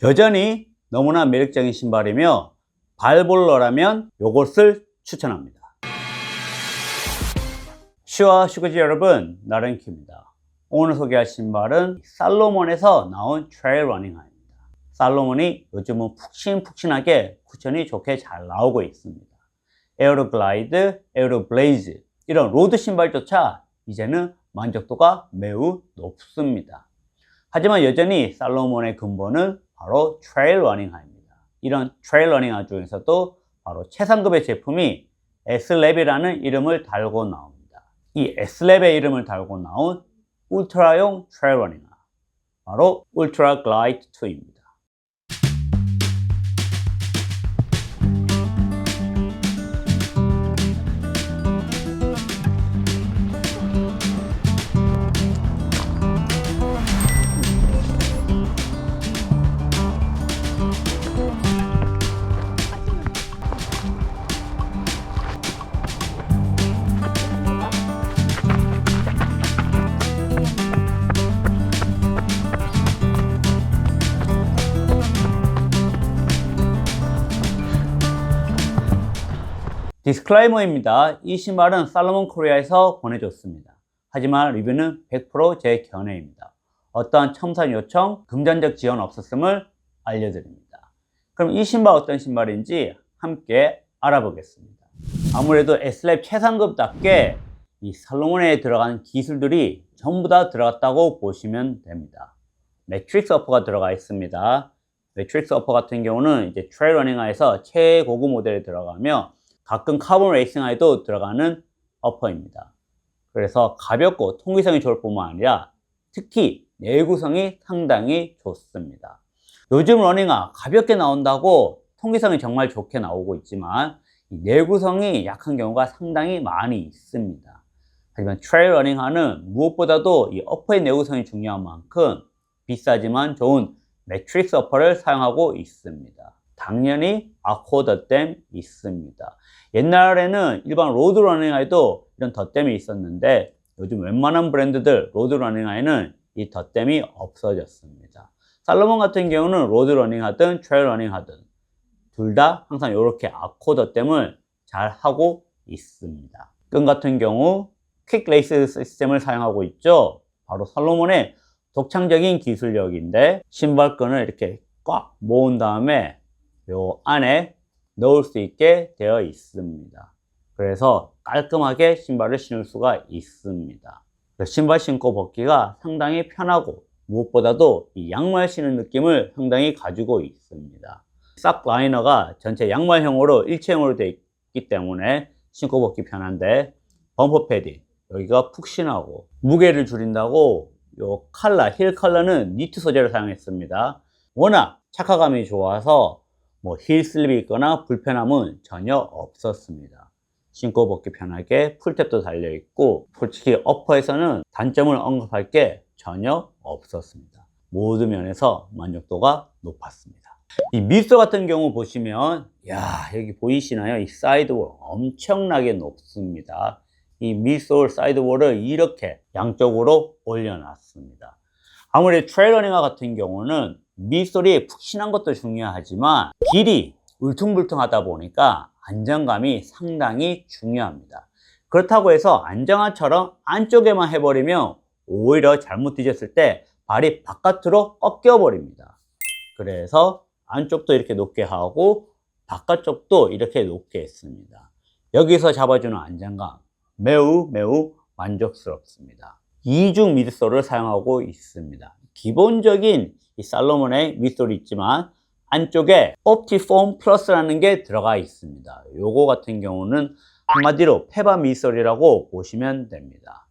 여전히 너무나 매력적인 신발이며 발볼러라면 요것을 추천합니다. 슈아 슈거지 여러분, 나른키입니다. 오늘 소개할 신발은 살로몬에서 나온 트레일 러닝 화입니다. 살로몬이 요즘은 푹신푹신하게 쿠션이 좋게 잘 나오고 있습니다. 에어로 글라이드, 에어로 블레이즈 이런 로드 신발조차 이제는 만족도가 매우 높습니다. 하지만 여전히 살로몬의 근본은 바로 트레일 러닝화입니다. 이런 트레일 러닝화 중에서도 바로 최상급의 제품이 S랩이라는 이름을 달고 나옵니다. 이 S랩의 이름을 달고 나온 울트라용 트레일 러닝화, 바로 울트라 글라이드 2입니다. 디스클레이머입니다. 이 신발은 살로몬 코리아에서 보내줬습니다. 하지만 리뷰는 100% 제 견해입니다. 어떠한 첨삭 요청, 금전적 지원 없었음을 알려드립니다. 그럼 이 신발 어떤 신발인지 함께 알아보겠습니다. 아무래도 S랩 최상급답게 이 살로몬에 들어간 기술들이 전부 다 들어갔다고 보시면 됩니다. 매트릭스 어퍼가 들어가 있습니다. 매트릭스 어퍼 같은 경우는 이제 트레일 러닝화에서 최고급 모델에 들어가며 가끔 카본 레이싱화에도 들어가는 어퍼입니다. 그래서 가볍고 통기성이 좋을 뿐만 아니라 특히 내구성이 상당히 좋습니다. 요즘 러닝화 가볍게 나온다고 통기성이 정말 좋게 나오고 있지만 이 내구성이 약한 경우가 상당히 많이 있습니다. 하지만 트레일 러닝화는 무엇보다도 이 어퍼의 내구성이 중요한 만큼 비싸지만 좋은 매트릭스 어퍼를 사용하고 있습니다. 당연히 아코 덧댐 있습니다. 옛날에는 일반 로드 러닝화에도 이런 덧댐이 있었는데 요즘 웬만한 브랜드들 로드 러닝화에는 이 덧댐이 없어졌습니다. 살로몬 같은 경우는 로드 러닝하든 트레일 러닝하든 둘 다 항상 이렇게 아코 덧댐을 잘 하고 있습니다. 끈 같은 경우 퀵 레이스 시스템을 사용하고 있죠. 바로 살로몬의 독창적인 기술력인데 신발끈을 이렇게 꽉 모은 다음에 요 안에 넣을 수 있게 되어 있습니다. 그래서 깔끔하게 신발을 신을 수가 있습니다. 신발 신고 벗기가 상당히 편하고 무엇보다도 이 양말 신는 느낌을 상당히 가지고 있습니다. 싹 라이너가 전체 양말형으로 일체형으로 되어 있기 때문에 신고 벗기 편한데 범퍼 패딩 여기가 푹신하고 무게를 줄인다고 요 컬러, 힐 컬러는 니트 소재를 사용했습니다. 워낙 착화감이 좋아서 힐 슬립이 있거나 불편함은 전혀 없었습니다. 신고 벗기 편하게 풀탭도 달려있고 솔직히 어퍼에서는 단점을 언급할 게 전혀 없었습니다. 모든 면에서 만족도가 높았습니다. 이 미소 같은 경우 보시면 여기 보이시나요? 이 사이드볼 엄청나게 높습니다. 이 미솔 사이드볼을 이렇게 양쪽으로 올려놨습니다. 아무래도 트레일 러닝화 같은 경우는 미솔이 푹신한 것도 중요하지만 길이 울퉁불퉁하다 보니까 안정감이 상당히 중요합니다. 그렇다고 해서 안정화처럼 안쪽에만 해버리면 오히려 잘못 뒤졌을 때 발이 바깥으로 꺾여 버립니다. 그래서 안쪽도 이렇게 높게 하고 바깥쪽도 이렇게 높게 했습니다. 여기서 잡아주는 안정감 매우 만족스럽습니다. 이중 미드솔을 사용하고 있습니다. 기본적인 이 살로몬의 미드솔이 있지만 안쪽에 옵티폼 플러스라는 게 들어가 있습니다. 요거 같은 경우는 한마디로 페바 미드솔이라고 보시면 됩니다.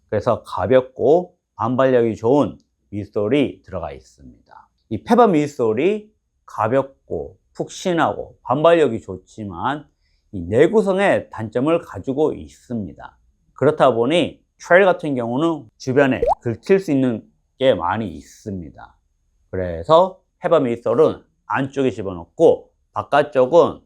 그래서 가볍고 반발력이 좋은 미드솔이 들어가 있습니다. 이 페바 미드솔이 가볍고 푹신하고 반발력이 좋지만 이 내구성의 단점을 가지고 있습니다. 그렇다 보니 트레일 같은 경우는 주변에 긁힐 수 있는 게 많이 있습니다. 그래서 페바 미드솔은 안쪽에 집어넣고 바깥쪽은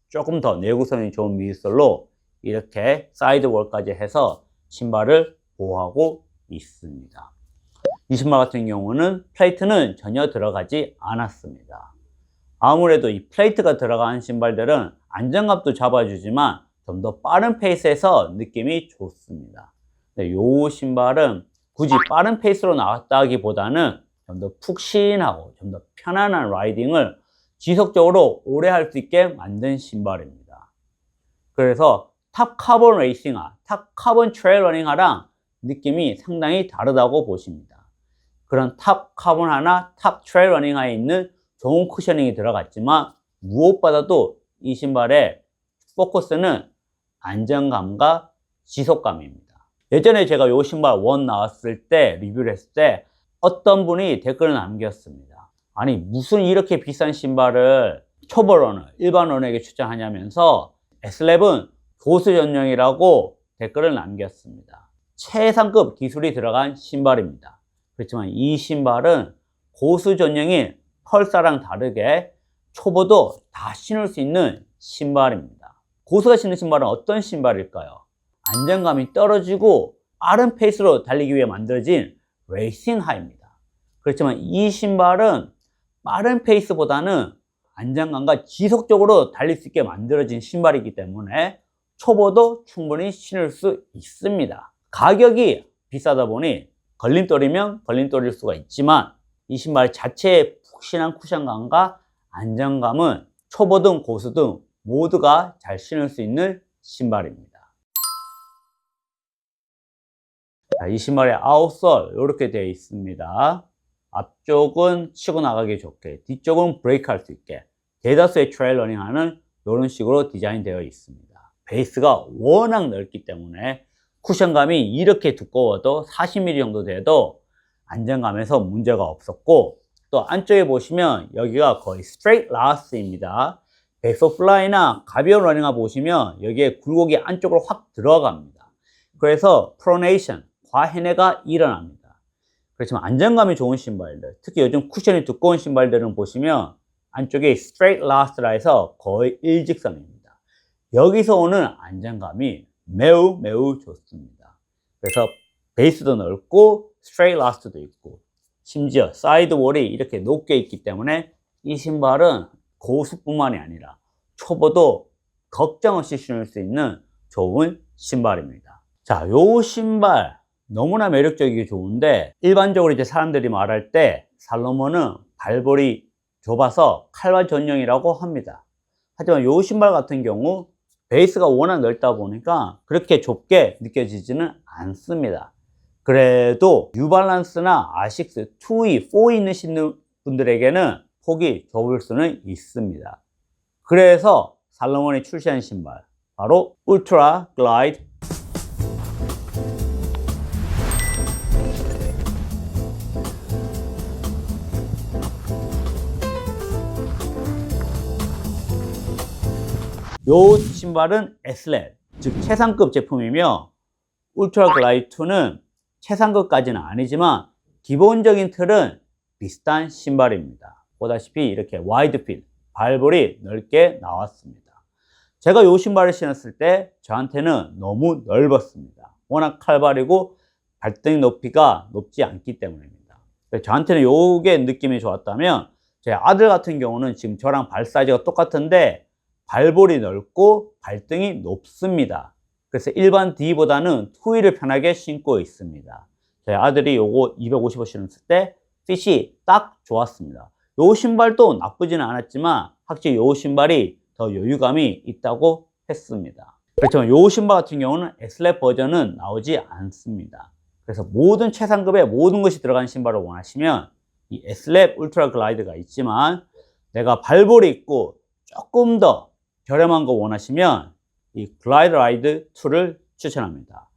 조금 더 내구성이 좋은 미드솔로 이렇게 사이드볼까지 해서 신발을 보호하고 있습니다. 이 신발 같은 경우는 플레이트는 전혀 들어가지 않았습니다. 아무래도 이 플레이트가 들어간 신발들은 안정감도 잡아주지만 좀 더 빠른 페이스에서 느낌이 좋습니다. 이 신발은 굳이 빠른 페이스로 나왔다기보다는 좀 더 푹신하고 좀 더 편안한 라이딩을 지속적으로 오래 할 수 있게 만든 신발입니다. 그래서 탑 카본 레이싱화, 탑 카본 트레일 러닝화랑 느낌이 상당히 다르다고 보십니다. 그런 탑 카본화나 탑 트레일 러닝화에 있는 좋은 쿠셔닝이 들어갔지만 무엇보다도 이 신발의 포커스는 안정감과 지속감입니다. 예전에 제가 이 신발 원 나왔을 때 리뷰를 했을 때 어떤 분이 댓글을 남겼습니다. 아니 무슨 이렇게 비싼 신발을 초보 러너, 일반 러너에게 추천하냐면서 S랩은 고수 전용이라고 댓글을 남겼습니다. 최상급 기술이 들어간 신발입니다. 그렇지만 이 신발은 고수 전용인 펄사랑 다르게 초보도 다 신을 수 있는 신발입니다. 고수가 신는 신발은 어떤 신발일까요? 안정감이 떨어지고 빠른 페이스로 달리기 위해 만들어진 레이싱 하입니다. 그렇지만 이 신발은 빠른 페이스보다는 안정감과 지속적으로 달릴 수 있게 만들어진 신발이기 때문에 초보도 충분히 신을 수 있습니다. 가격이 비싸다 보니 걸림돌이면 걸림돌일 수가 있지만 이 신발 자체의 푹신한 쿠션감과 안정감은 초보든 고수든 모두가 잘 신을 수 있는 신발입니다. 자, 이 신발의 아웃솔 이렇게 되어 있습니다. 앞쪽은 치고 나가기 좋게, 뒤쪽은 브레이크 할 수 있게 대다수의 트레일 러닝화는 이런 식으로 디자인되어 있습니다. 베이스가 워낙 넓기 때문에 쿠션감이 이렇게 두꺼워도 40mm 정도 돼도 안정감에서 문제가 없었고, 또 안쪽에 보시면 여기가 거의 스트레이트 라스트입니다. 백소플라이나 가벼운 러닝화 보시면 여기에 굴곡이 안쪽으로 확 들어갑니다. 그래서 프로네이션, 과해내가 일어납니다. 그렇지만 안정감이 좋은 신발들, 특히 요즘 쿠션이 두꺼운 신발들은 보시면 안쪽에 스트레이트 라스트라 해서 거의 일직선입니다. 여기서 오는 안정감이 매우 좋습니다. 그래서 베이스도 넓고 스트레이트 라스트도 있고 심지어 사이드 월이 이렇게 높게 있기 때문에 이 신발은 고수뿐만이 아니라 초보도 걱정 없이 신을 수 있는 좋은 신발입니다. 자, 요 신발 너무나 매력적이게 좋은데 일반적으로 이제 사람들이 말할 때 살로몬은 발볼이 좁아서 칼발 전용이라고 합니다. 하지만 요 신발 같은 경우 베이스가 워낙 넓다 보니까 그렇게 좁게 느껴지지는 않습니다. 그래도 뉴발란스나 아식스 2E, 4E 신는 분들에게는 폭이 좁을 수는 있습니다. 그래서 살로몬이 출시한 신발 바로 울트라 글라이드 요 신발은 S랩, 즉 최상급 제품이며 울트라 글라이드 2는 최상급까지는 아니지만 기본적인 틀은 비슷한 신발입니다. 보다시피 이렇게 와이드 필, 발볼이 넓게 나왔습니다. 제가 이 신발을 신었을 때 저한테는 너무 넓었습니다. 워낙 칼발이고 발등 높이가 높지 않기 때문입니다. 저한테는 이게 느낌이 좋았다면 제 아들 같은 경우는 지금 저랑 발 사이즈가 똑같은데 발볼이 넓고 발등이 높습니다. 그래서 일반 D보다는 2E를 편하게 신고 있습니다. 제 아들이 요거 250을 신었을 때 핏이 딱 좋았습니다. 요 신발도 나쁘지는 않았지만 확실히 요 신발이 더 여유감이 있다고 했습니다. 그렇지만 요 신발 같은 경우는 S랩 버전은 나오지 않습니다. 그래서 모든 최상급의 모든 것이 들어간 신발을 원하시면 이 S랩 울트라 글라이드가 있지만 내가 발볼이 있고 조금 더 저렴한 거 원하시면 이 글라이드 라이드 2를 추천합니다.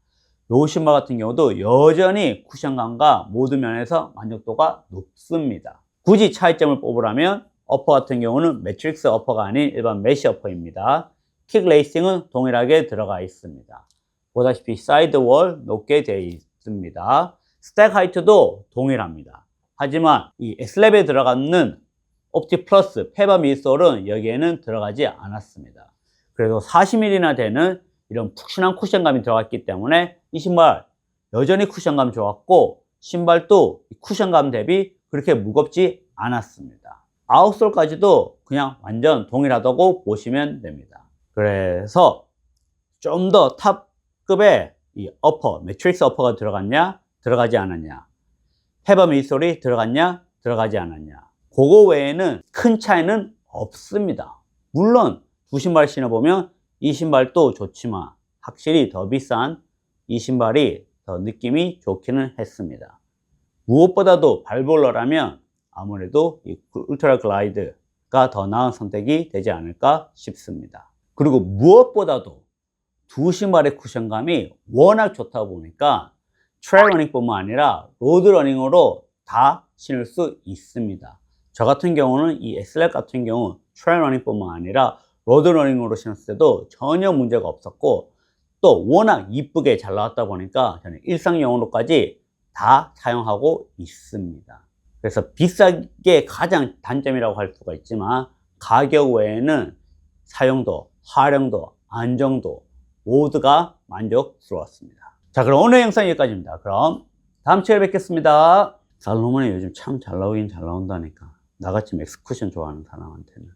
이 신발 같은 경우도 여전히 쿠션감과 모든 면에서 만족도가 높습니다. 굳이 차이점을 뽑으라면 어퍼 같은 경우는 매트릭스 어퍼가 아닌 일반 메쉬 어퍼입니다. 킥 레이싱은 동일하게 들어가 있습니다. 보다시피 사이드 월 높게 되어 있습니다. 스택 하이트도 동일합니다. 하지만 이 S랩에 들어가는 옵티 플러스 페바 미솔은 여기에는 들어가지 않았습니다. 그래도 40mm나 되는 이런 푹신한 쿠션감이 들어갔기 때문에 이 신발 여전히 쿠션감 좋았고 신발도 쿠션감 대비 그렇게 무겁지 않았습니다. 아웃솔까지도 그냥 완전 동일하다고 보시면 됩니다. 그래서 좀 더 탑급의 이 어퍼, 매트릭스 어퍼가 들어갔냐, 들어가지 않았냐, 페버 미솔이 들어갔냐, 들어가지 않았냐, 그거 외에는 큰 차이는 없습니다. 물론 두 신발 신어보면 이 신발도 좋지만 확실히 더 비싼 이 신발이 더 느낌이 좋기는 했습니다. 무엇보다도 발볼러라면 아무래도 이 울트라 글라이드가 더 나은 선택이 되지 않을까 싶습니다. 그리고 무엇보다도 두 신발의 쿠션감이 워낙 좋다 보니까 트레일 러닝뿐만 아니라 로드 러닝으로 다 신을 수 있습니다. 저 같은 경우는 이 엑슬랩 같은 경우 트레일 러닝뿐만 아니라 로드 러닝으로 신었을 때도 전혀 문제가 없었고, 또 워낙 이쁘게 잘 나왔다 보니까 저는 일상용으로까지 다 사용하고 있습니다. 그래서 비싸게 가장 단점이라고 할 수가 있지만 가격 외에는 사용도, 활용도, 안정도 모두가 만족스러웠습니다. 자, 그럼 오늘 영상 여기까지입니다. 그럼 다음 주에 뵙겠습니다. 살로몬이 요즘 참 잘 나오긴 잘 나온다니까. 나같이 맥스 쿠션 좋아하는 사람한테는.